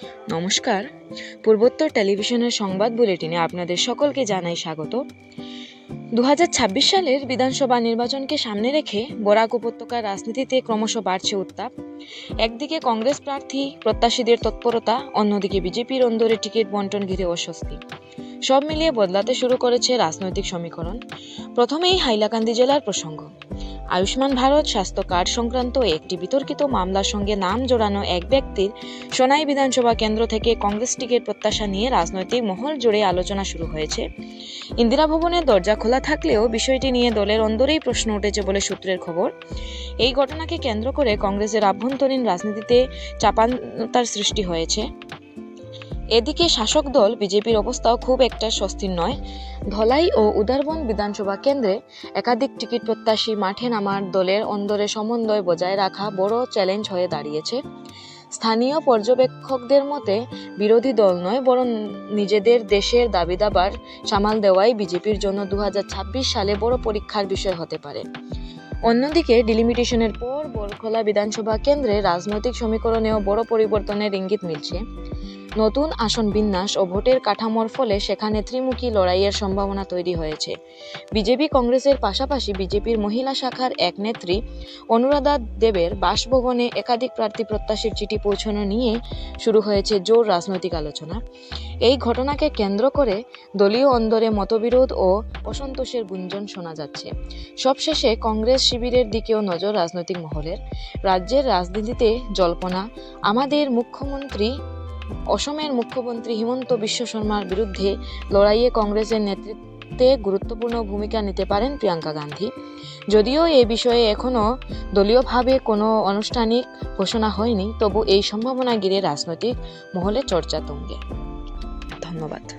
নমস্কার, পূর্বোত্তর টেলিভিশনের সংবাদ বুলেটিনে আপনাদের সকলকে জানাই স্বাগত। 2026 সালের বিধানসভা নির্বাচনকে সামনে রেখে বরাক উপত্যকার রাজনীতিতে ক্রমশ বাড়ছে উত্তাপ। একদিকে কংগ্রেস প্রার্থী প্রত্যাশীদের তৎপরতা, অন্যদিকে বিজেপির অন্দরে টিকিট বন্টন ঘিরে অস্বস্তি। সব মিলিয়ে বদলাতে শুরু করেছে রাজনৈতিক সমীকরণ। প্রথমেই হাইলাকান্দি জেলার প্রসঙ্গ। আয়ুষ্মান ভারত স্বাস্থ্য কার্ড সংক্রান্ত একটি বিতর্কিত মামলার সঙ্গে নাম জড়ানো এক ব্যক্তির সোনাই বিধানসভা কেন্দ্র থেকে কংগ্রেস টিকিট প্রত্যাশা নিয়ে রাজনৈতিক মহল জুড়ে আলোচনা শুরু হয়েছে। ইন্দিরা ভবনের দরজা খোলা থাকলেও বিষয়টি নিয়ে দলের অন্দরেই প্রশ্ন উঠেছে বলে সূত্রের খবর। এই ঘটনাকে কেন্দ্র করে কংগ্রেসের আভ্যন্তরীণ রাজনীতিতে চাপানোতার সৃষ্টি হয়েছে। এদিকে শাসক দল বিজেপির অবস্থাও খুব একটা স্বস্তির নয়। ধলাই ও উদারবন বিধানসভা কেন্দ্রে একাধিক টিকিট প্রত্যাশী মাঠে নামার দলের অন্দরে সমন্বয় বজায় রাখা বড় চ্যালেঞ্জ হয়ে দাঁড়িয়েছে। স্থানীয় পর্যবেক্ষকদের মতে বিরোধী দল নয়, বরং নিজেদের দেশের দাবিদাবার সামাল দেওয়াই বিজেপির জন্য 2026 সালে বড় পরীক্ষার বিষয় হতে পারে। অন্যদিকে ডিলিমিটেশনের পর বরখলা বিধানসভা কেন্দ্রে রাজনৈতিক সমীকরণেও বড় পরিবর্তনের ইঙ্গিত মিলছে। নতুন আসন বিন্যাস ও ভোটের কাঠামোর ফলে সেখানে ত্রিমুখী লড়াইয়ের সম্ভাবনা তৈরি হয়েছে। বিজেপি কংগ্রেসের পাশাপাশি বিজেপির মহিলা শাখার এক নেত্রী অনুরাধা দেবের বাসভবনে একাধিক প্রার্থী প্রত্যাশীর চিঠি পৌঁছানো নিয়ে শুরু হয়েছে জোর রাজনৈতিক আলোচনা। এই ঘটনাকে কেন্দ্র করে দলীয় অন্দরে মতবিরোধ ও অসন্তোষের গুঞ্জন শোনা যাচ্ছে। সবশেষে কংগ্রেস শিবিরের দিকেও নজর রাজনৈতিক মহলের। রাজ্যের রাজনীতিতে জল্পনা, অসমের মুখ্যমন্ত্রী হিমন্ত বিশ্ব শর্মার বিরুদ্ধে লড়াইয়ে কংগ্রেসের নেতৃত্বে গুরুত্বপূর্ণ ভূমিকা নিতে পারেন প্রিয়াঙ্কা গান্ধী। যদিও এ বিষয়ে এখনও দলীয়ভাবে কোনো আনুষ্ঠানিক ঘোষণা হয়নি, তবু এই সম্ভাবনা ঘিরে রাজনৈতিক মহলে চর্চা তুঙ্গে। ধন্যবাদ।